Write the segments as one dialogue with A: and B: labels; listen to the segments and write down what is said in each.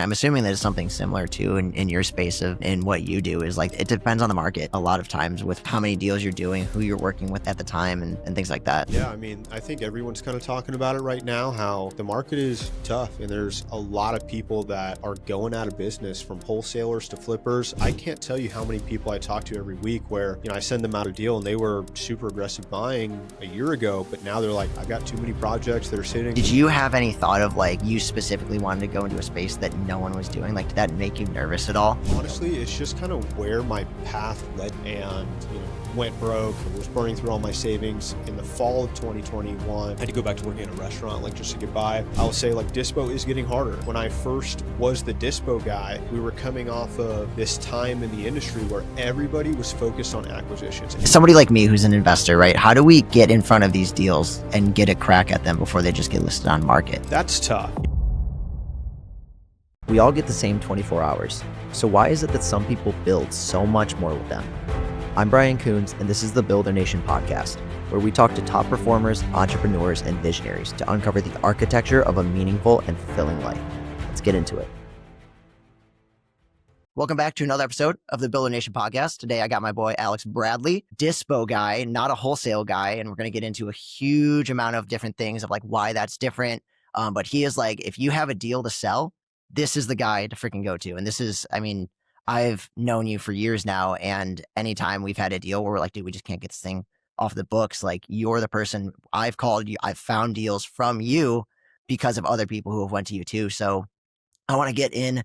A: I'm assuming that it's something similar too in your space of in what you do is like it depends on the market a lot of times with how many deals you're doing, who you're working with at the time and things like that.
B: Yeah, I mean, I think everyone's kind of talking about it right now, how the market is tough and there's a lot of people that are going out of business, from wholesalers to flippers. I can't tell you how many people I talk to every week where, I send them out a deal and they were super aggressive buying a year ago, but now they're like, I got too many projects that are sitting.
A: Did you have any thought of like you specifically wanted to go into a space that no one was doing? Like, did that make you nervous at all?
B: Honestly, it's just kind of where my path led, and went broke, was burning through all my savings. In the fall of 2021, I had to go back to working in a restaurant, like just to get by. I will say, like, Dispo is getting harder. When I first was the Dispo guy, we were coming off of this time in the industry where everybody was focused on acquisitions.
A: Somebody like me who's an investor, right? How do we get in front of these deals and get a crack at them before they just get listed on market?
B: That's tough.
C: We all get the same 24 hours. So why is it that some people build so much more with them? I'm Brian Coons, and this is the Builder Nation podcast, where we talk to top performers, entrepreneurs, and visionaries to uncover the architecture of a meaningful and fulfilling life. Let's get into it.
A: Welcome back to another episode of the Builder Nation podcast. Today, I got my boy, Alex Bradley, Dispo guy, not a wholesale guy. And we're going to get into a huge amount of different things of like why that's different. But he is like, if you have a deal to sell, this is the guy to freaking go to. And this is, I've known you for years now. And anytime we've had a deal where we're like, dude, we just can't get this thing off the books. Like, you're the person I've called you. I've found deals from you because of other people who have went to you too. So I want to get in,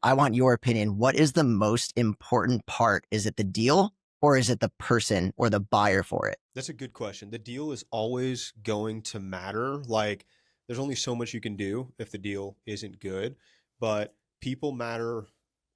A: I want your opinion. What is the most important part? Is it the deal or is it the person or the buyer for it?
B: That's a good question. The deal is always going to matter. Like, there's only so much you can do if the deal isn't good, but people matter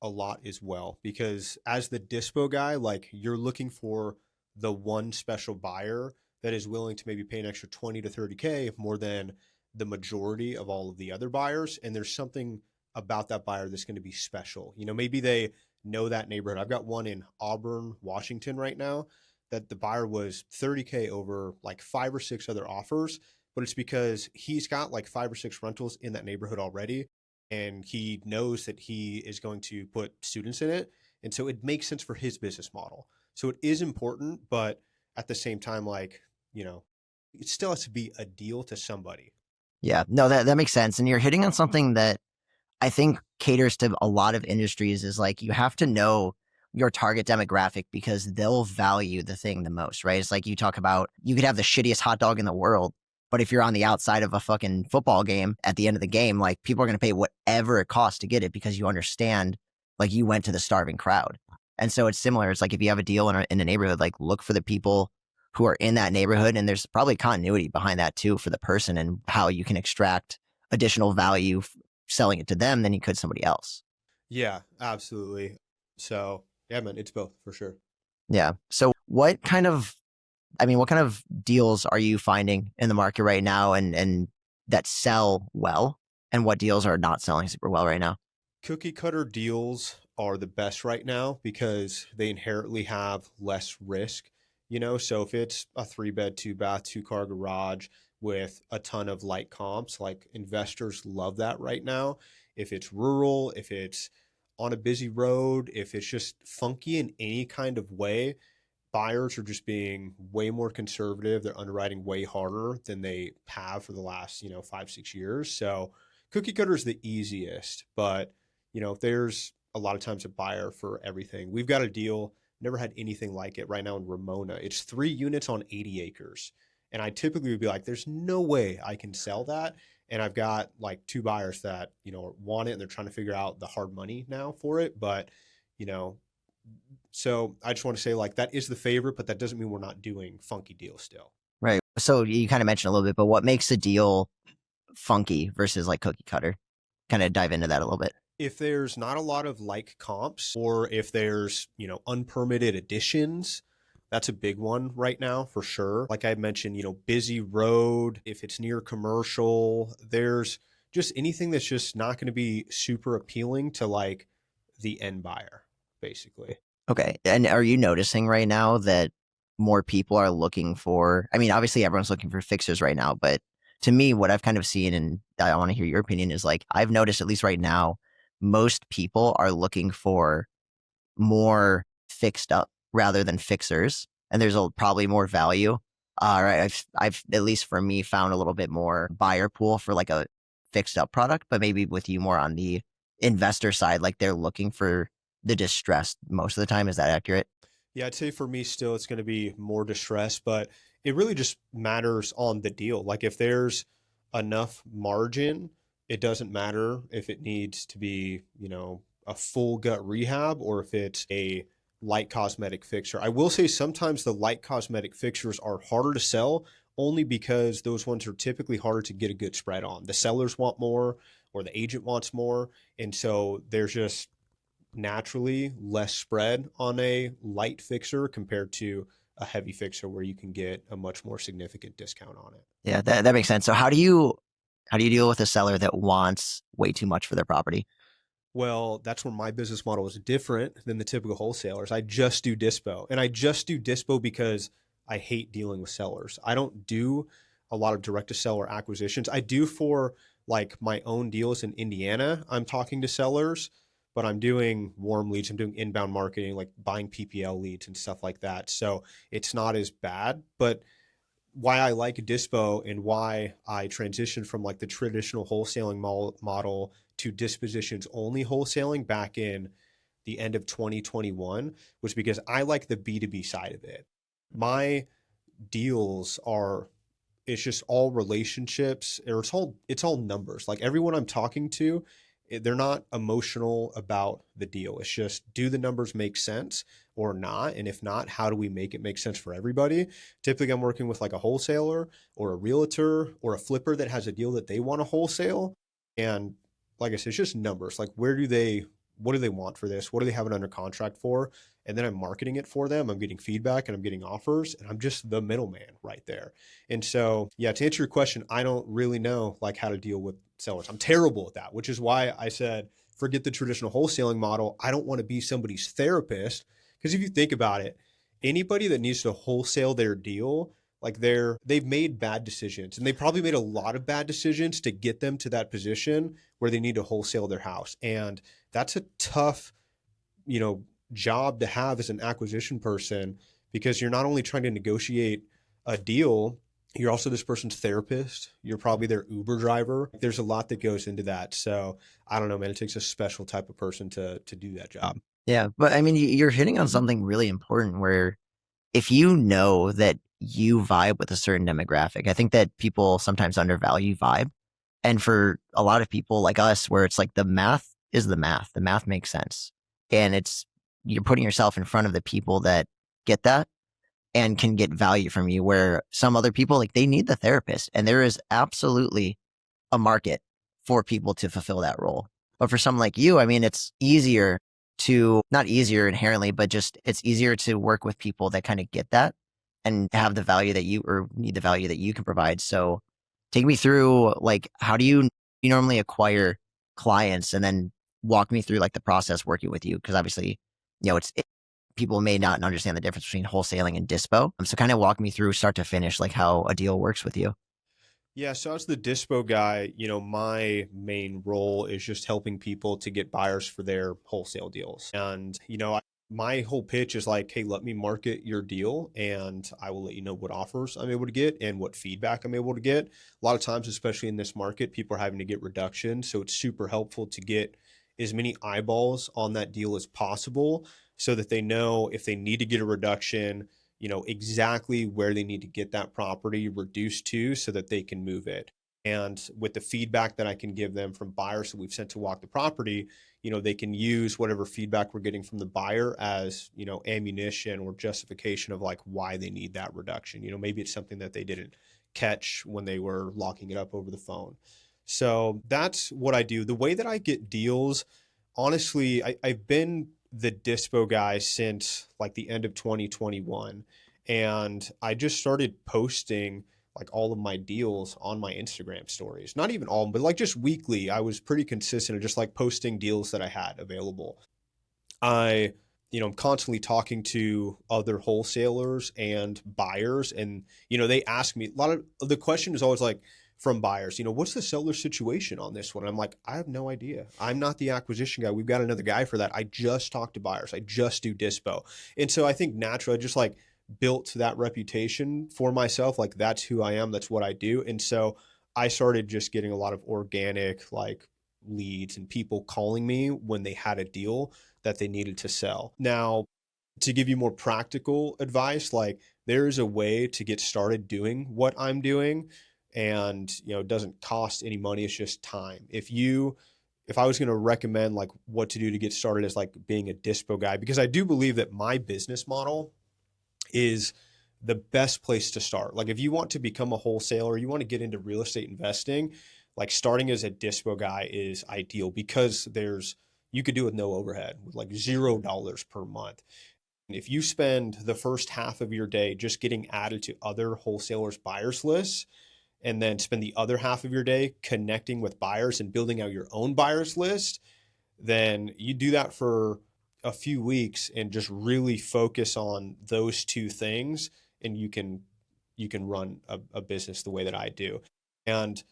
B: a lot as well, because as the Dispo guy, like, you're looking for the one special buyer that is willing to maybe pay an extra 20 to 30K more than the majority of all of the other buyers. And there's something about that buyer that's going to be special. Maybe they know that neighborhood. I've got one in Auburn, Washington right now that the buyer was 30K over like 5 or 6 other offers, but it's because he's got like 5 or 6 rentals in that neighborhood already. And he knows that he is going to put students in it. And so it makes sense for his business model. So it is important, but at the same time, like, it still has to be a deal to somebody.
A: Yeah, no, that makes sense. And you're hitting on something that I think caters to a lot of industries is like, you have to know your target demographic because they'll value the thing the most, right? It's like you talk about, you could have the shittiest hot dog in the world, but if you're on the outside of a fucking football game at the end of the game, like, people are going to pay whatever it costs to get it because you understand, like, you went to the starving crowd. And so it's similar. It's like if you have a deal in a neighborhood, like, look for the people who are in that neighborhood. And there's probably continuity behind that too for the person and how you can extract additional value selling it to them than you could somebody else.
B: Yeah, absolutely. So yeah, man, it's both for sure.
A: Yeah. So what kind of deals are you finding in the market right now and that sell well, and what deals are not selling super well right now?
B: Cookie cutter deals are the best right now because they inherently have less risk, so if it's a 3-bed, 2-bath, 2-car garage with a ton of light comps, like, investors love that right now. If it's rural, if it's on a busy road, if it's just funky in any kind of way, buyers are just being way more conservative. They're underwriting way harder than they have for the last, 5-6 years. So cookie cutter is the easiest, but there's a lot of times a buyer for everything. We've got a deal, never had anything like it right now in Ramona. It's 3 units on 80 acres. And I typically would be like, there's no way I can sell that. And I've got like 2 buyers that, want it, and they're trying to figure out the hard money now for it. But, so I just want to say, like, that is the favorite, but that doesn't mean we're not doing funky deals still.
A: Right. So you kind of mentioned a little bit, but what makes a deal funky versus like cookie cutter? Kind of dive into that a little bit.
B: If there's not a lot of like comps, or if there's, unpermitted additions, that's a big one right now for sure. Like I mentioned, busy road, if it's near commercial, there's just anything that's just not going to be super appealing to like the end buyer, basically.
A: Okay. And are you noticing right now that more people are looking for, obviously everyone's looking for fixers right now, but to me, what I've kind of seen, and I want to hear your opinion, is like, I've noticed at least right now, most people are looking for more fixed up rather than fixers, and there's probably more value. Right, I've at least for me found a little bit more buyer pool for like a fixed up product, but maybe with you more on the investor side, like they're looking for the distressed most of the time. Is that accurate?
B: Yeah, I'd say for me still it's going to be more distress, but it really just matters on the deal. Like if there's enough margin, it doesn't matter if it needs to be, a full gut rehab or if it's a light cosmetic fixture. I will say sometimes the light cosmetic fixtures are harder to sell only because those ones are typically harder to get a good spread on. The sellers want more or the agent wants more. And so there's just naturally less spread on a light fixer compared to a heavy fixer where you can get a much more significant discount on it.
A: Yeah, that makes sense. So how do you deal with a seller that wants way too much for their property?
B: Well, that's where my business model is different than the typical wholesalers. I just do dispo, and I just do dispo because I hate dealing with sellers. I don't do a lot of direct to seller acquisitions. I do for like my own deals in Indiana. I'm talking to sellers, but I'm doing warm leads. I'm doing inbound marketing, like buying PPL leads and stuff like that. So it's not as bad, but why I like Dispo and why I transitioned from like the traditional wholesaling model to dispositions only wholesaling back in the end of 2021 was because I like the B2B side of it. My deals are it's just all relationships or it's all numbers. Like everyone I'm talking to, they're not emotional about the deal. It's just, do the numbers make sense or not? And if not, how do we make it make sense for everybody? Typically I'm working with like a wholesaler or a realtor or a flipper that has a deal that they want to wholesale. And like I said, it's just numbers. Like what do they want for this? What do they have it under contract for? And then I'm marketing it for them. I'm getting feedback and I'm getting offers and I'm just the middleman right there. And so, yeah, to answer your question, I don't really know like how to deal with sellers. I'm terrible at that, which is why I said, forget the traditional wholesaling model. I don't want to be somebody's therapist. Because if you think about it, anybody that needs to wholesale their deal, like they've made bad decisions and they probably made a lot of bad decisions to get them to that position where they need to wholesale their house. And that's a tough, you know, job to have as an acquisition person because you're not only trying to negotiate a deal, you're also this person's therapist. You're probably their Uber driver. There's a lot that goes into that. So I don't know, man, it takes a special type of person to do that job.
A: Yeah, but I mean, you're hitting on something really important where if you know that you vibe with a certain demographic, I think that people sometimes undervalue vibe. And for a lot of people like us, where it's like the math is the math makes sense. And you're putting yourself in front of the people that get that and can get value from you, where some other people, like they need the therapist. And there is absolutely a market for people to fulfill that role. But for someone like you, I mean, it's easier not easier inherently, but just it's easier to work with people that kind of get that and have the value that or need the value that you can provide. So take me through, like, how do you normally acquire clients, and then walk me through like the process working with you? Cause obviously, people may not understand the difference between wholesaling and dispo. So kind of walk me through start to finish, like how a deal works with you.
B: Yeah, so as the dispo guy, my main role is just helping people to get buyers for their wholesale deals. And, my whole pitch is like, hey, let me market your deal and I will let you know what offers I'm able to get and what feedback I'm able to get. A lot of times, especially in this market, people are having to get reductions. So it's super helpful to get as many eyeballs on that deal as possible so that they know if they need to get a reduction, exactly where they need to get that property reduced to so that they can move it. And with the feedback that I can give them from buyers that we've sent to walk the property, they can use whatever feedback we're getting from the buyer as, ammunition or justification of like why they need that reduction. Maybe it's something that they didn't catch when they were locking it up over the phone. So that's what I do. The way that I get deals, honestly, I've been the dispo guy since like the end of 2021. And I just started posting like all of my deals on my Instagram stories. Not even all of them, but like just weekly. I was pretty consistent of just like posting deals that I had available. I'm constantly talking to other wholesalers and buyers. And, they ask me a lot of the question is always like, from buyers, what's the seller situation on this one? I'm like, I have no idea. I'm not the acquisition guy. We've got another guy for that. I just talk to buyers. I just do dispo. And so I think naturally I just like built that reputation for myself. Like that's who I am. That's what I do. And so I started just getting a lot of organic like leads and people calling me when they had a deal that they needed to sell. Now, to give you more practical advice, like there's a way to get started doing what I'm doing, and it doesn't cost any money. It's just time. If I was going to recommend like what to do to get started as like being a dispo guy, because I do believe that my business model is the best place to start. Like if you want to become a wholesaler, you want to get into real estate investing, like starting as a dispo guy is ideal because you could do it with no overhead, with like $0 per month. If you spend the first half of your day just getting added to other wholesalers' buyers lists, and then spend the other half of your day connecting with buyers and building out your own buyers list, then you do that for a few weeks and just really focus on those two things, and you can run a business the way that I do. And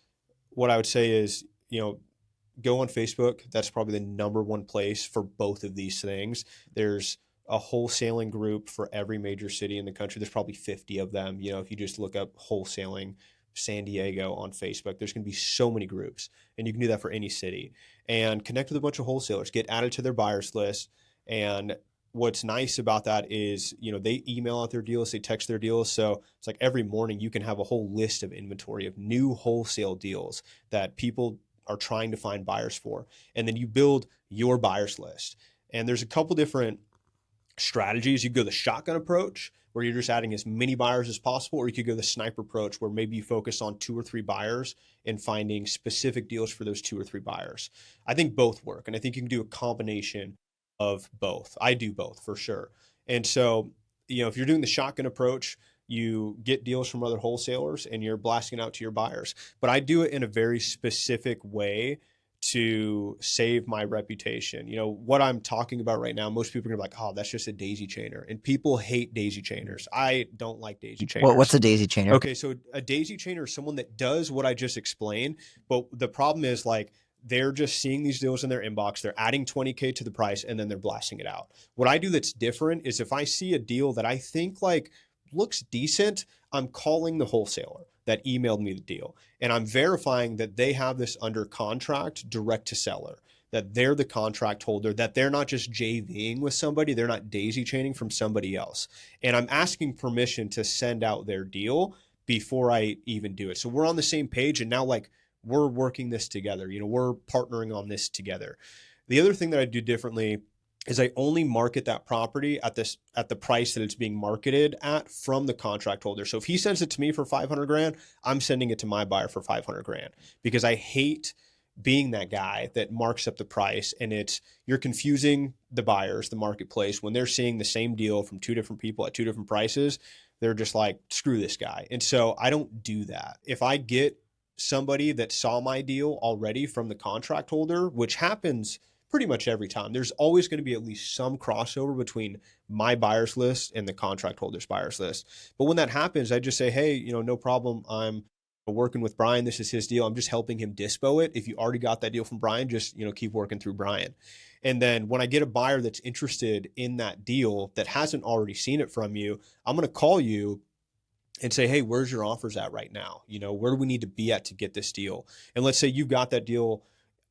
B: what I would say is, go on Facebook. That's probably the number one place for both of these things. There's a wholesaling group for every major city in the country. There's probably 50 of them. If you just look up wholesaling San Diego on Facebook, there's going to be so many groups, and you can do that for any city and connect with a bunch of wholesalers, get added to their buyers list. And what's nice about that is, they email out their deals, they text their deals. So it's like every morning you can have a whole list of inventory of new wholesale deals that people are trying to find buyers for. And then you build your buyers list. And there's a couple different strategies. You go the shotgun approach, where you're just adding as many buyers as possible, or you could go the sniper approach, where maybe you focus on 2 or 3 buyers and finding specific deals for those 2 or 3 buyers. I think both work, and I think you can do a combination of both. I do both for sure. And so, if you're doing the shotgun approach, you get deals from other wholesalers and you're blasting out to your buyers. But I do it in a very specific way to save my reputation. What I'm talking about right now, most people are gonna be like, oh, that's just a daisy chainer. And people hate daisy chainers. I don't like daisy chainers.
A: Well, what's a daisy chainer?
B: Okay, so a daisy chainer is someone that does what I just explained, but the problem is like they're just seeing these deals in their inbox, they're adding 20K to the price, and then they're blasting it out. What I do that's different is if I see a deal that I think like looks decent, I'm calling the wholesaler that emailed me the deal, and I'm verifying that they have this under contract direct to seller, that they're the contract holder, that they're not just JVing with somebody, they're not daisy chaining from somebody else. And I'm asking permission to send out their deal before I even do it. So we're on the same page, and now like we're working this together, we're partnering on this together. The other thing that I do differently is I only market that property at the price that it's being marketed at from the contract holder. So if he sends it to me for 500 grand, I'm sending it to my buyer for 500 grand, because I hate being that guy that marks up the price, and you're confusing the buyers, the marketplace, when they're seeing the same deal from 2 different people at 2 different prices. They're just like, screw this guy. And so I don't do that. If I get somebody that saw my deal already from the contract holder, which happens pretty much every time, there's always going to be at least some crossover between my buyers list and the contract holder's buyers list. But when that happens, I just say, hey, no problem. I'm working with Brian. This is his deal. I'm just helping him dispo it. If you already got that deal from Brian, just, keep working through Brian. And then when I get a buyer that's interested in that deal that hasn't already seen it from you, I'm going to call you and say, hey, where's your offers at right now? Where do we need to be at to get this deal? And let's say you got that deal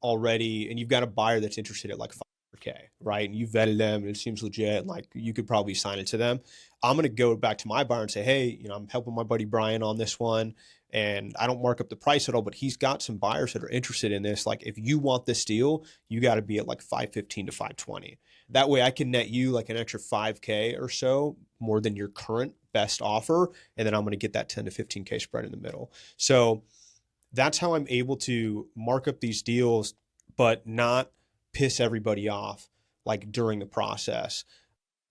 B: already and you've got a buyer that's interested at like 500K, right? And you vetted them and it seems legit, and like you could probably sign it to them. I'm going to go back to my buyer and say, hey, I'm helping my buddy Brian on this one, and I don't mark up the price at all, but he's got some buyers that are interested in this. Like if you want this deal, you got to be at like 515 to 520. That way I can net you like an extra 5K or so more than your current best offer. And then I'm going to get that 10 to 15K spread in the middle. So that's how I'm able to mark up these deals, but not piss everybody off like during the process.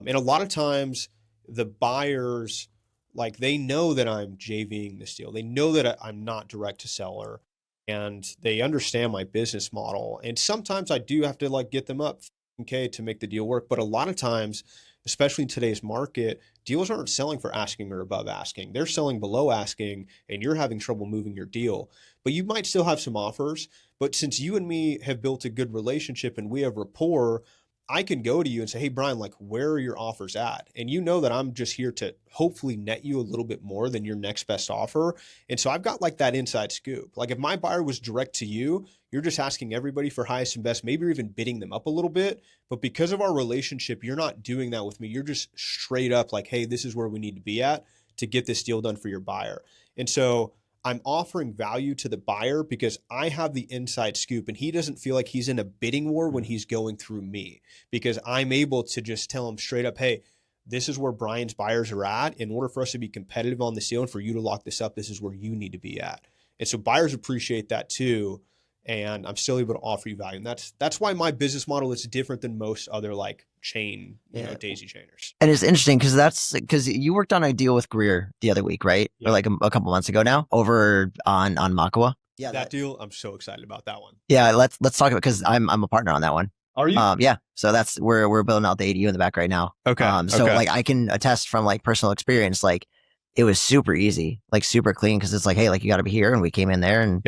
B: And a lot of times the buyers, like they know that I'm JVing this deal. They know that I'm not direct to seller, and they understand my business model. And sometimes I do have to like get them up 15K to make the deal work. But a lot of times, especially in today's market, deals aren't selling for asking or above asking. They're selling below asking, and you're having trouble moving your deal. but you might still have some offers. But since you and me have built a good relationship and we have rapport, I can go to you and say, hey, Brian, like, where are your offers at? And you know that I'm just here to hopefully net you a little bit more than your next best offer. And so I've got like that inside scoop. Like if my buyer was direct to you, you're just asking everybody for highest and best, maybe you're even bidding them up a little bit. But because of our relationship, you're not doing that with me. You're just straight up like, hey, this is where we need to be at to get this deal done for your buyer. And so I'm offering value to the buyer because I have the inside scoop and he doesn't feel like he's in a bidding war when he's going through me, because I'm able to just tell him straight up, hey, this is where Brian's buyers are at. In order for us to be competitive on this deal and for you to lock this up, this is where you need to be at. And so buyers appreciate that too. And I'm still able to offer you value. And that's why my business model is different than most other like chain, daisy chainers.
A: And it's interesting because you worked on a deal with Greer the other week, right?
B: Yeah.
A: Or like a couple months ago now, over on Makawa.
B: Yeah, that deal, I'm so excited about that one.
A: Yeah, let's talk about, because I'm a partner on that one.
B: Are you?
A: Yeah. So that's where we're building out the ADU in the back right now.
B: Okay.
A: So like I can attest from like personal experience, like it was super easy, like super clean, because it's like, hey, like you got to be here, and we came in there and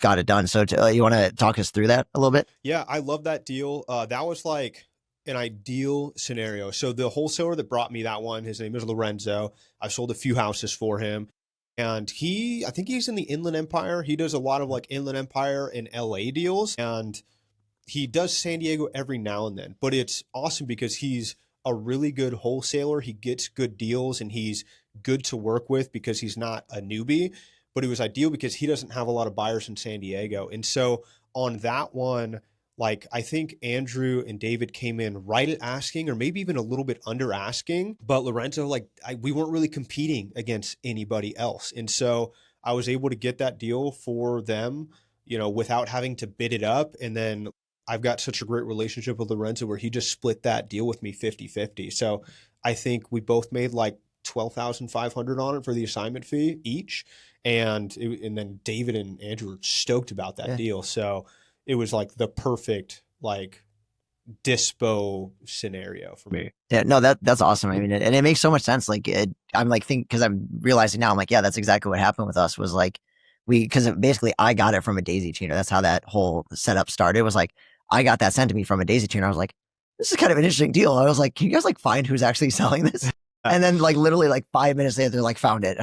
A: got it done. So you want to talk us through that a little bit?
B: Yeah, I love that deal. That was like an ideal scenario. So the wholesaler that brought me that one, his name is Lorenzo. I've sold a few houses for him. And I think he's in the Inland Empire. He does a lot of like Inland Empire and LA deals. And he does San Diego every now and then. But it's awesome because he's a really good wholesaler. He gets good deals and he's good to work with because he's not a newbie. But it was ideal because he doesn't have a lot of buyers in San Diego. And so on that one, like I think Andrew and David came in right at asking, or maybe even a little bit under asking. But Lorenzo, like we weren't really competing against anybody else. And so I was able to get that deal for them, without having to bid it up. And then I've got such a great relationship with Lorenzo where he just split that deal with me 50-50. So I think we both made like $12,500 on it for the assignment fee each. And then David and Andrew were stoked about that deal. So it was like the perfect like dispo scenario for me.
A: Yeah, no, that's awesome. I mean, and it makes so much sense. Like I'm like because I'm realizing now, I'm like, yeah, that's exactly what happened with us. Was like because basically I got it from a daisy chainer. That's how that whole setup started. It was like I got that sent to me from a daisy chainer. I was like, this is kind of an interesting deal. I was like, can you guys like find who's actually selling this? And then like literally like 5 minutes later, they're like found it.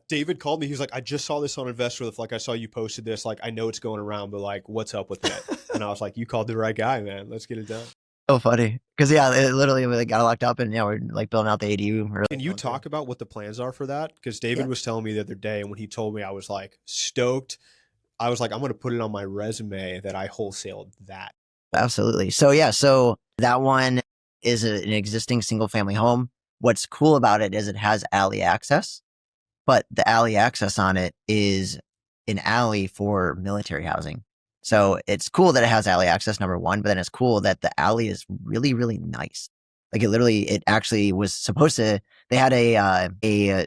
B: David called me. He was like, I just saw this on Investor. Like I saw you posted this. Like I know it's going around, but like what's up with it? And I was like, you called the right guy, man. Let's get it done.
A: So funny. Because it literally we got locked up and we're like building out the ADU.
B: Can you talk about what the plans are for that? Because David was telling me the other day, and when he told me, I was like stoked. I was like, I'm going to put it on my resume that I wholesaled that.
A: Absolutely. So that one is an existing single family home. What's cool about it is it has alley access, but the alley access on it is an alley for military housing. So it's cool that it has alley access, number one, but then it's cool that the alley is really, really nice. Like it actually was supposed to, they had a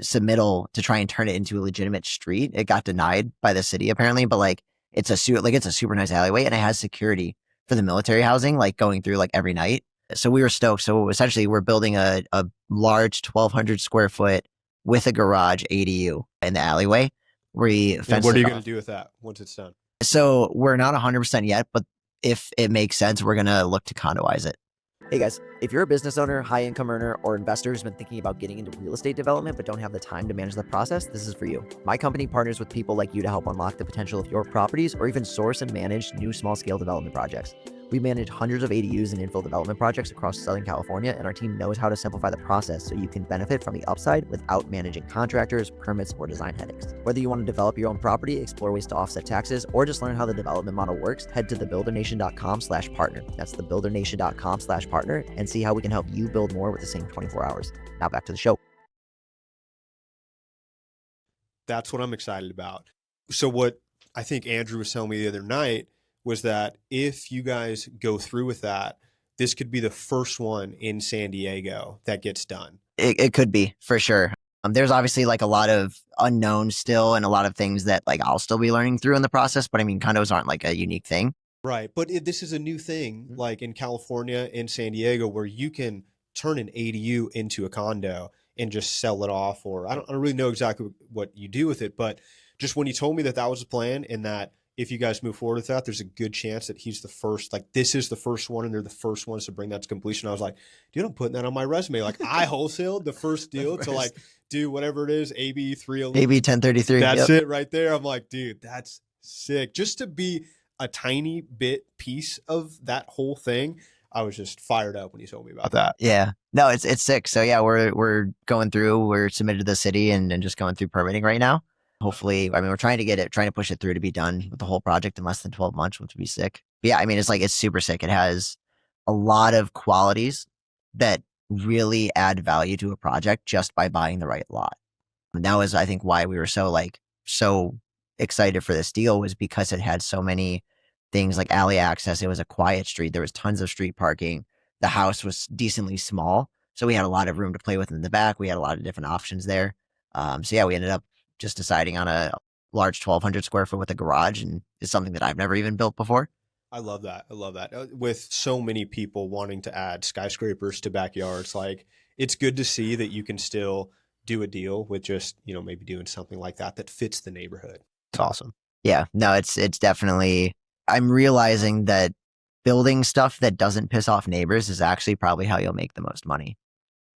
A: submittal to try and turn it into a legitimate street. It got denied by the city apparently, but like it's a super nice alleyway, and it has security for the military housing, like going through like every night. So we were stoked. So essentially we're building a large 1,200 square foot with a garage ADU in the alleyway.
B: What are you going to do with that once it's done?
A: So we're not 100% yet, but if it makes sense, we're going to look to condoize it.
C: Hey guys, if you're a business owner, high income earner, or investor who's been thinking about getting into real estate development but don't have the time to manage the process, this is for you. My company partners with people like you to help unlock the potential of your properties or even source and manage new small scale development projects. We manage hundreds of ADUs and infill development projects across Southern California, and our team knows how to simplify the process so you can benefit from the upside without managing contractors, permits, or design headaches. Whether you want to develop your own property, explore ways to offset taxes, or just learn how the development model works, head to thebuildernation.com/partner. That's thebuildernation.com/partner, and see how we can help you build more with the same 24 hours. Now back to the show.
B: That's what I'm excited about. So what I think Andrew was telling me the other night was that if you guys go through with that, this could be the first one in San Diego that gets done.
A: It could be, for sure. There's obviously like a lot of unknowns still and a lot of things that like I'll still be learning through in the process. But I mean, condos aren't like a unique thing.
B: Right. But this is a new thing, like in California, in San Diego, where you can turn an ADU into a condo and just sell it off. Or I don't really know exactly what you do with it, but just when he told me that that was the plan and that if you guys move forward with that, there's a good chance that he's the first, like this is the first one and they're the first ones to bring that to completion. I was like, dude, I'm putting that on my resume. Like I wholesaled the first deal to like do whatever it is, AB 311.
A: AB 1033.
B: That's it right there. I'm like, dude, that's sick. Just to be a tiny bit piece of that whole thing. I was just fired up when he told me about that.
A: Yeah. No, it's sick. So yeah, we're going through, we're submitted to the city and just going through permitting right now. Hopefully, I mean, we're trying to push it through to be done with the whole project in less than 12 months, which would be sick. But yeah, I mean, it's super sick. It has a lot of qualities that really add value to a project just by buying the right lot. And that was, I think, why we were so excited for this deal, was because it had so many things like alley access. It was a quiet street. There was tons of street parking. The house was decently small, so we had a lot of room to play with in the back. We had a lot of different options there. So yeah, we ended up just deciding on a large 1,200 square foot with a garage, and it's something that I've never even built before.
B: I love that. I love that. With so many people wanting to add skyscrapers to backyards, like it's good to see that you can still do a deal with just, maybe doing something like that that fits the neighborhood.
A: It's awesome. Yeah, no, it's definitely, I'm realizing that building stuff that doesn't piss off neighbors is actually probably how you'll make the most money.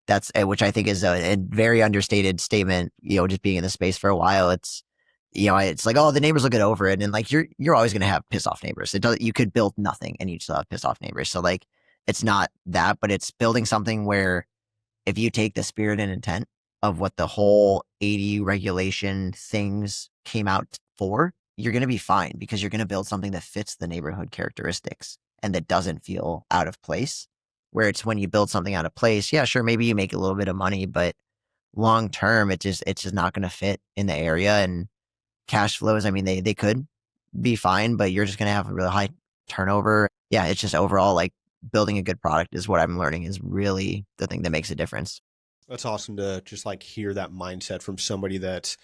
A: That's, which I think is a very understated statement, just being in the space for a while. It's, it's like, oh, the neighbors will get over it. And like, you're always going to have piss off neighbors. You could build nothing and you still have piss off neighbors. So like, it's not that, but it's building something where if you take the spirit and intent of what the whole 80 regulation things came out for, you're going to be fine, because you're going to build something that fits the neighborhood characteristics and that doesn't feel out of place. Where it's when you build something out of place, yeah, sure, maybe you make a little bit of money, but long term, it's just not going to fit in the area. And cash flows, I mean, they could be fine, but you're just going to have a really high turnover. Yeah, it's just overall like building a good product is what I'm learning is really the thing that makes a difference.
B: That's awesome to just like hear that mindset from somebody that's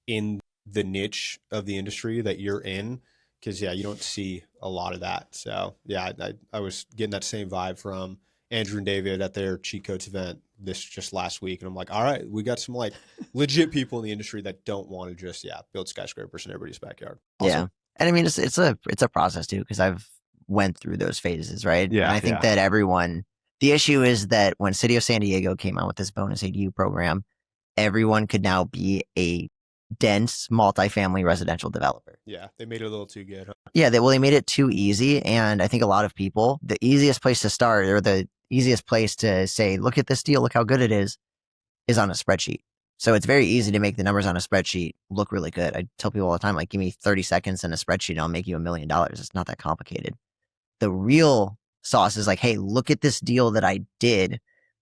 B: in the niche of the industry that you're in. Cause yeah, you don't see a lot of that. So yeah, I was getting that same vibe from Andrew and David at their cheat codes event just last week. And I'm like, all right, we got some like legit people in the industry that don't want to just, build skyscrapers in everybody's backyard. Awesome.
A: Yeah. And I mean, it's a process too, because I've went through those phases, right?
B: Yeah.
A: And I think that the issue is that when City of San Diego came out with this bonus ADU program, everyone could now be a dense multifamily residential developer.
B: Yeah. They made it a little too good. Huh?
A: Yeah. They made it too easy. And I think a lot of people, the easiest place to start, or the easiest place to say, look at this deal, look how good it is on a spreadsheet. So it's very easy to make the numbers on a spreadsheet look really good. I tell people all the time, like, give me 30 seconds in a spreadsheet and I'll make you $1 million. It's not that complicated. The real sauce is like, hey, look at this deal that I did,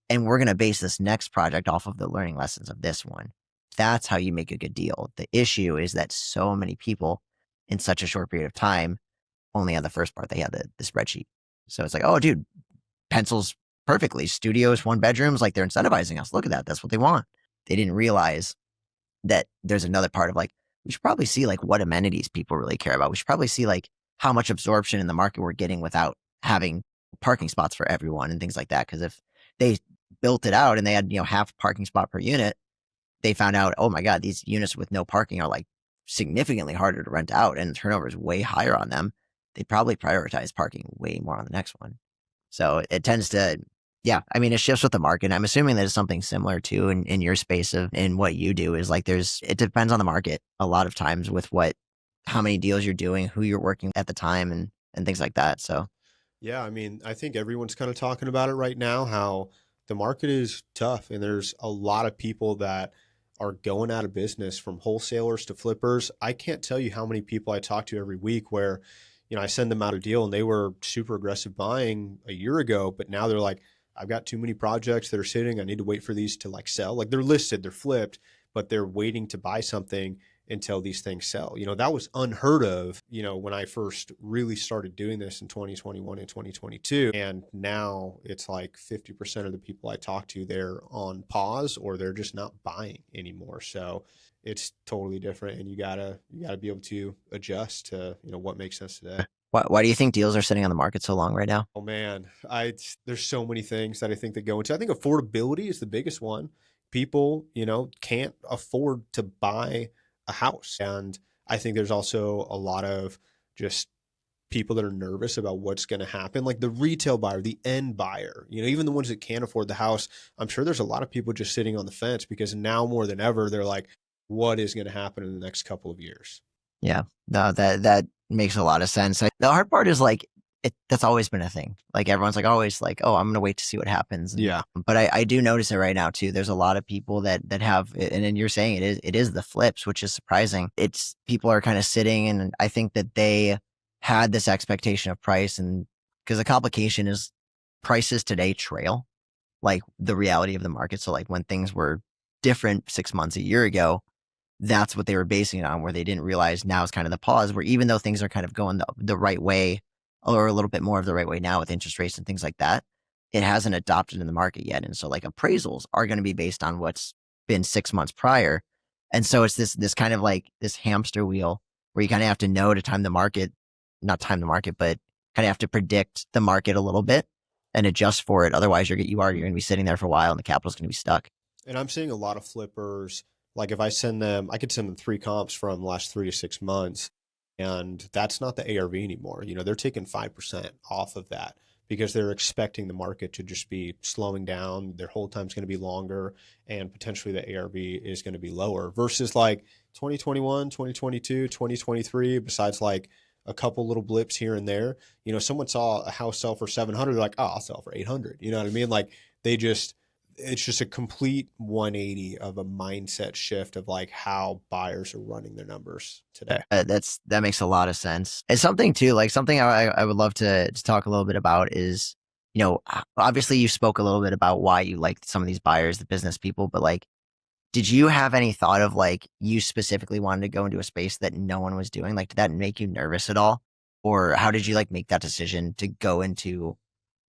A: and we're going to base this next project off of the learning lessons of this one. That's how you make a good deal. The issue is that so many people in such a short period of time, only on the first part, they had the spreadsheet. So it's like, oh, dude, pencils perfectly. Studios, 1 bedrooms, like they're incentivizing us. Look at that. That's what they want. They didn't realize that there's another part of like, we should probably see like what amenities people really care about. We should probably see like how much absorption in the market we're getting without having parking spots for everyone and things like that. Because if they built it out and they had, half parking spot per unit, they found out, oh my God, these units with no parking are like significantly harder to rent out and the turnover is way higher on them. They'd probably prioritize parking way more on the next one. So it tends to, yeah, I mean, it shifts with the market. I'm assuming that it's something similar too in your space in what you do is like it depends on the market a lot of times with how many deals you're doing, who you're working at the time and things like that. So,
B: yeah, I mean, I think everyone's kind of talking about it right now, how the market is tough and there's a lot of people that are going out of business, from wholesalers to flippers. I can't tell you how many people I talk to every week where, I send them out a deal and they were super aggressive buying a year ago, but now they're like, I've got too many projects that are sitting. I need to wait for these to like sell. Like they're listed, they're flipped, but they're waiting to buy something until these things sell. That was unheard of, when I first really started doing this in 2021 and 2022. And now it's like 50% of the people I talk to, they're on pause or they're just not buying anymore. So it's totally different. And you gotta be able to adjust to, what makes sense today.
A: Why do you think deals are sitting on the market so long right now?
B: Oh man, there's so many things that I think that go into. I think affordability is the biggest one. People, can't afford to buy a house, and I think there's also a lot of just people that are nervous about what's going to happen, like the retail buyer, the end buyer, even the ones that can't afford the house. I'm sure there's a lot of people just sitting on the fence because now more than ever, they're like, what is going to happen in the next couple of years?
A: Yeah, no, that makes a lot of sense. The hard part is like that's always been a thing. Like everyone's like always like, oh, I'm gonna wait to see what happens.
B: Yeah.
A: But I do notice it right now too. There's a lot of people that have, and then you're saying it is the flips, which is surprising. It's people are kind of sitting, and I think that they had this expectation of price, and because the complication is prices today trail like the reality of the market. So like when things were different 6 months, a year ago, that's what they were basing it on, where they didn't realize now is kind of the pause where even though things are kind of going the right way or a little bit more of the right way now with interest rates and things like that, it hasn't adopted in the market yet. And so like appraisals are going to be based on what's been 6 months prior. And so it's this kind of like this hamster wheel where you kind of have to know to time the market, not time the market, but kind of have to predict the market a little bit and adjust for it. Otherwise you're going to be sitting there for a while and the capital's going to be stuck.
B: And I'm seeing a lot of flippers. Like if I send them, I could send them 3 comps from the last 3 to 6 months, and that's not the ARV anymore. They're taking 5% off of that because they're expecting the market to just be slowing down. Their hold time's going to be longer, and potentially the ARV is going to be lower versus like 2021, 2022, 2023, besides like a couple little blips here and there. Someone saw a house sell for 700. They're like, oh, I'll sell for 800. You know what I mean? Like it's just a complete 180 of a mindset shift of like how buyers are running their numbers today.
A: That makes a lot of sense. It's something too, like something I would love to talk a little bit about is, obviously you spoke a little bit about why you like some of these buyers, the business people, but like, did you have any thought of like you specifically wanted to go into a space that no one was doing? Like, did that make you nervous at all? Or how did you like make that decision to go into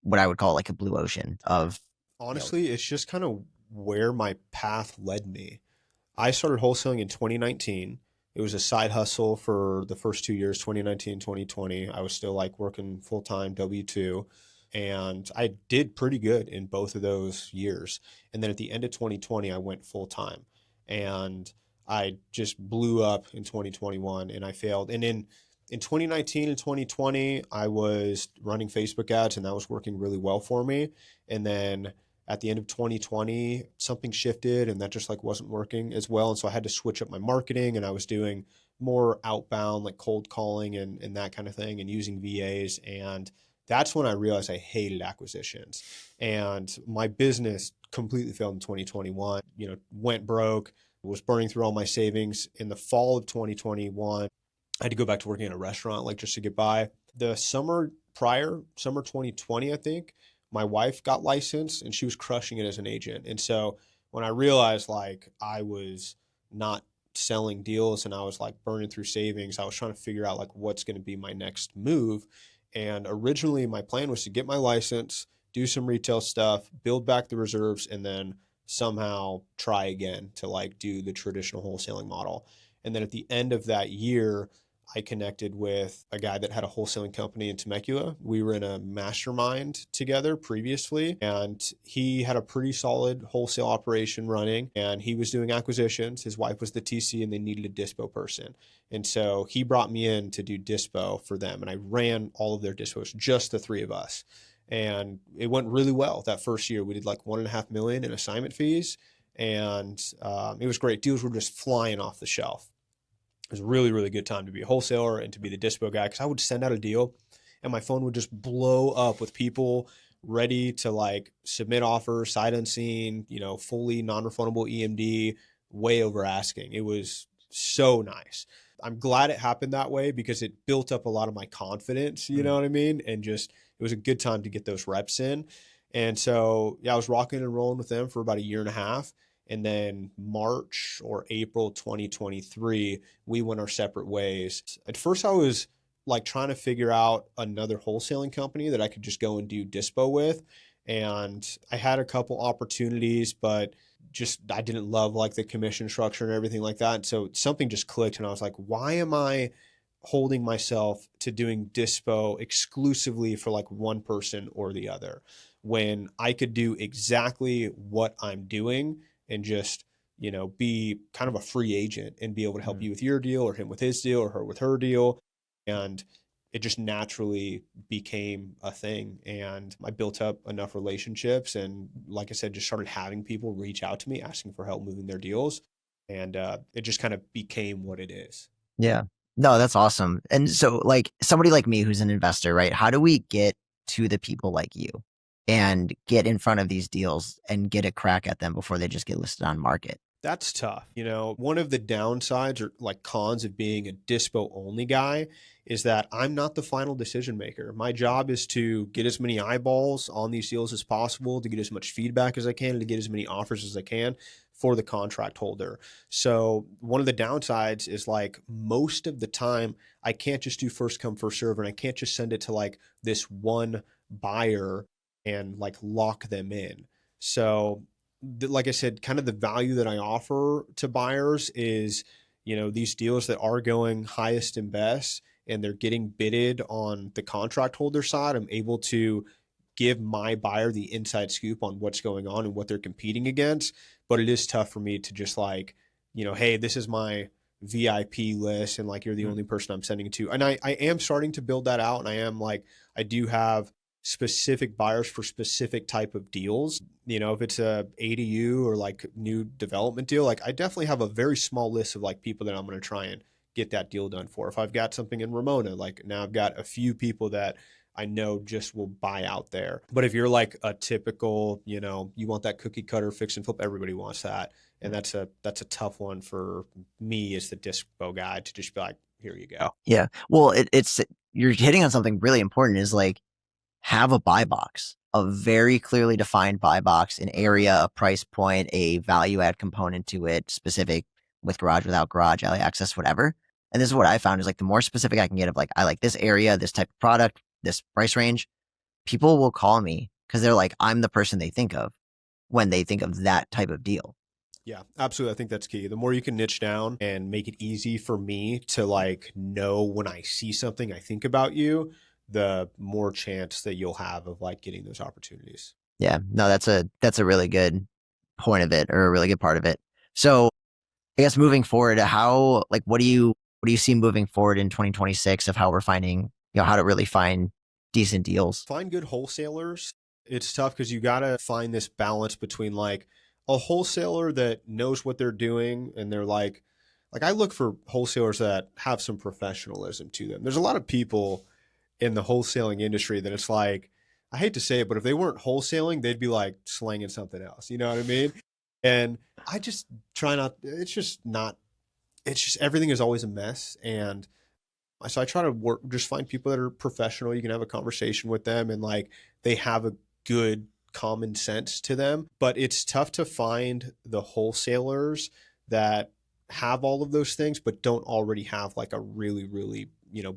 A: what I would call like a blue ocean of?
B: Honestly, it's just kind of where my path led me. I started wholesaling in 2019. It was a side hustle for the first 2 years, 2019, 2020. I was still like working full time W-2, and I did pretty good in both of those years. And then at the end of 2020, I went full time, and I just blew up in 2021 and I failed. And in 2019 and 2020, I was running Facebook ads and that was working really well for me. And then at the end of 2020, something shifted and that just like wasn't working as well. And so I had to switch up my marketing, and I was doing more outbound, like cold calling and that kind of thing, and using VAs. And that's when I realized I hated acquisitions. And my business completely failed in 2021, went broke, was burning through all my savings. In the fall of 2021, I had to go back to working in a restaurant, like just to get by. The summer prior, summer 2020, I think, my wife got licensed and she was crushing it as an agent. And so when I realized like I was not selling deals and I was like burning through savings, I was trying to figure out like what's going to be my next move. And originally my plan was to get my license, do some retail stuff, build back the reserves, and then somehow try again to like do the traditional wholesaling model. And then at the end of that year, I connected with a guy that had a wholesaling company in Temecula. We were in a mastermind together previously, and he had a pretty solid wholesale operation running, and he was doing acquisitions. His wife was the TC, and they needed a dispo person. And so he brought me in to do dispo for them, and I ran all of their dispos, just the three of us. And it went really well that first year. We did like $1.5 million in assignment fees, and it was great. Deals were just flying off the shelf. It was a really, really good time to be a wholesaler and to be the dispo guy, because I would send out a deal and my phone would just blow up with people ready to like submit offers, sight unseen, fully non-refundable EMD, way over asking. It was so nice. I'm glad it happened that way because it built up a lot of my confidence, you know what I mean? And just, it was a good time to get those reps in. And so, yeah, I was rocking and rolling with them for about a year and a half. And then March or April 2023, we went our separate ways. At first, I was like trying to figure out another wholesaling company that I could just go and do dispo with. And I had a couple opportunities, but just I didn't love like the commission structure and everything like that. And so something just clicked and I was like, why am I holding myself to doing dispo exclusively for like one person or the other when I could do exactly what I'm doing and just be kind of a free agent and be able to help you with your deal or him with his deal or her with her deal. And it just naturally became a thing. And I built up enough relationships. And like I said, just started having people reach out to me asking for help moving their deals. And it just kind of became what it is.
A: Yeah. No, that's awesome. And so, like, somebody like me who's an investor, right? How do we get to the people like you and get in front of these deals and get a crack at them before they just get listed on market?
B: That's tough. One of the downsides or like cons of being a dispo only guy is that I'm not the final decision maker. My job is to get as many eyeballs on these deals as possible, to get as much feedback as I can, and to get as many offers as I can for the contract holder. So one of the downsides is like most of the time I can't just do first come first serve, and I can't just send it to like this one buyer and like lock them in. So like I said, kind of the value that I offer to buyers is, these deals that are going highest and best and they're getting bidded on the contract holder side. I'm able to give my buyer the inside scoop on what's going on and what they're competing against. But it is tough for me to just like, hey, this is my VIP list and like you're the only person I'm sending it to. And I am starting to build that out. And I do have specific buyers for specific type of deals. If it's a ADU or like new development deal, like I definitely have a very small list of like people that I'm going to try and get that deal done for. If I've got something in Ramona, like now I've got a few people that I know just will buy out there. But if you're like a typical, you want that cookie cutter fix and flip, everybody wants that. And that's a tough one for me as the dispo guy to just be like, here you go.
A: Yeah. Well, it's you're hitting on something really important is like have a buy box, a very clearly defined buy box, an area, a price point, a value add component to it, specific with garage, without garage, alley access, whatever. And this is what I found is like the more specific I can get of like, I like this area, this type of product, this price range, people will call me because they're like, I'm the person they think of when they think of that type of deal.
B: Yeah, absolutely. I think that's key. The more you can niche down and make it easy for me to like know when I see something, I think about you, the more chance that you'll have of like getting those opportunities.
A: Yeah, no, that's a really good point of it, or a really good part of it. So I guess moving forward, how like what do you see moving forward in 2026 of how we're finding, how to really find decent deals?
B: Find good wholesalers. It's tough because you got to find this balance between like a wholesaler that knows what they're doing and they're like I look for wholesalers that have some professionalism to them. There's a lot of people in the wholesaling industry that it's like, I hate to say it, but if they weren't wholesaling, they'd be like slanging something else. You know what I mean? And I just try not, it's just everything is always a mess. And so I try to just find people that are professional. You can have a conversation with them and like they have a good common sense to them. But it's tough to find the wholesalers that have all of those things, but don't already have like a really, really,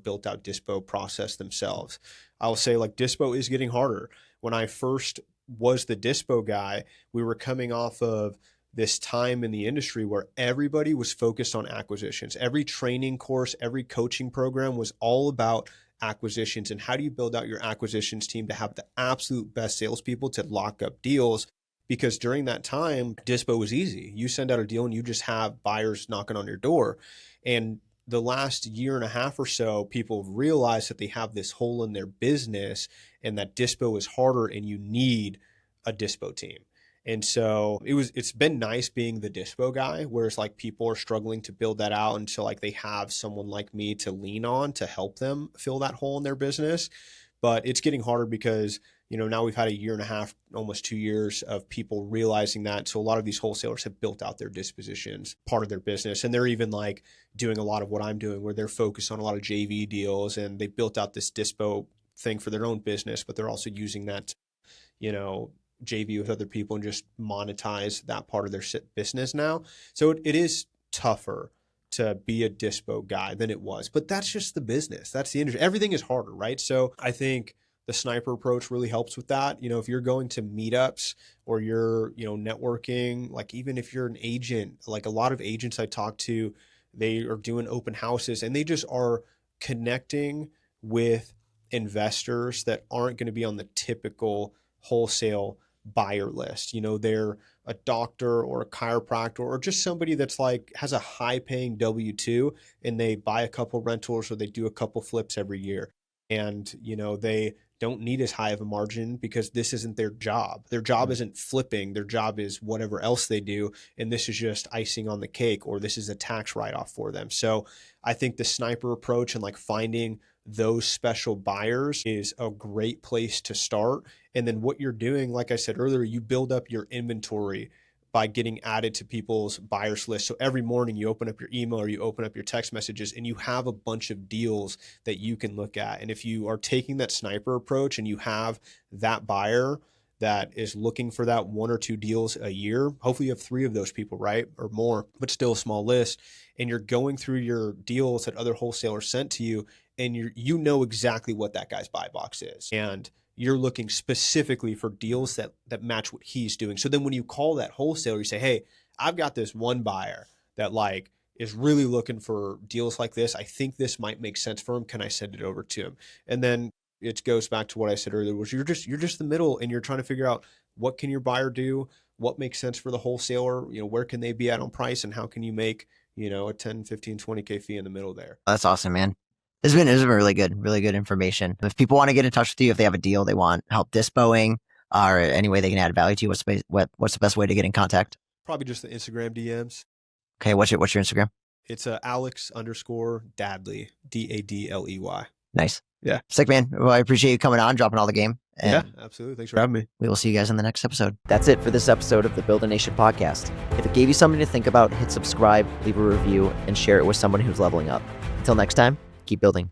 B: built out dispo process themselves. I'll say like dispo is getting harder. When I first was the dispo guy, we were coming off of this time in the industry where everybody was focused on acquisitions. Every training course, every coaching program was all about acquisitions and how do you build out your acquisitions team to have the absolute best salespeople to lock up deals. Because during that time, dispo was easy. You send out a deal and you just have buyers knocking on your door. And the last year and a half or so, people realize that they have this hole in their business and that dispo is harder and you need a dispo team. And so it's been nice being the dispo guy, whereas like people are struggling to build that out until like they have someone like me to lean on to help them fill that hole in their business. But it's getting harder because, now we've had a year and a half, almost 2 years of people realizing that. So a lot of these wholesalers have built out their dispositions, part of their business. And they're even like doing a lot of what I'm doing where they're focused on a lot of JV deals and they built out this dispo thing for their own business, but they're also using that, JV with other people and just monetize that part of their business now. So it is tougher to be a dispo guy than it was, but that's just the business. That's the industry. Everything is harder, right? So I think the sniper approach really helps with that. If you're going to meetups or you're, networking, like even if you're an agent, like a lot of agents I talk to, they are doing open houses and they just are connecting with investors that aren't going to be on the typical wholesale buyer list. They're a doctor or a chiropractor or just somebody that's like has a high paying W-2 and they buy a couple rentals or they do a couple flips every year. And, they don't need as high of a margin because this isn't their job. Their job isn't flipping. Their job is whatever else they do. And this is just icing on the cake, or this is a tax write-off for them. So I think the sniper approach and like finding those special buyers is a great place to start. And then what you're doing, like I said earlier, you build up your inventory by getting added to people's buyers list. So every morning you open up your email or you open up your text messages and you have a bunch of deals that you can look at. And if you are taking that sniper approach and you have that buyer that is looking for that 1 or 2 deals a year, hopefully you have 3 of those people, right? Or more, but still a small list. And you're going through your deals that other wholesalers sent to you, and you know exactly what that guy's buy box is. And you're looking specifically for deals that match what he's doing. So then when you call that wholesaler, you say, hey, I've got this one buyer that like is really looking for deals like this. I think this might make sense for him. Can I send it over to him? And then it goes back to what I said earlier, was you're just the middle, and you're trying to figure out what can your buyer do, what makes sense for the wholesaler, where can they be at on price, and how can you make, a 10, 15, 20K fee in the middle there.
A: That's awesome, man. This has been really good information. If people want to get in touch with you, if they have a deal they want help dispoing, or any way they can add value to you, what's the best way to get in contact?
B: Probably just the Instagram DMs.
A: Okay, what's your Instagram?
B: It's Alex_Dadley, Dadley.
A: Nice.
B: Yeah.
A: Sick, man. Well, I appreciate you coming on, dropping all the game.
B: Yeah, absolutely. Thanks for having me.
A: We will see you guys in the next episode.
C: That's it for this episode of the Build a Nation podcast. If it gave you something to think about, hit subscribe, leave a review, and share it with someone who's leveling up. Until next time, keep building.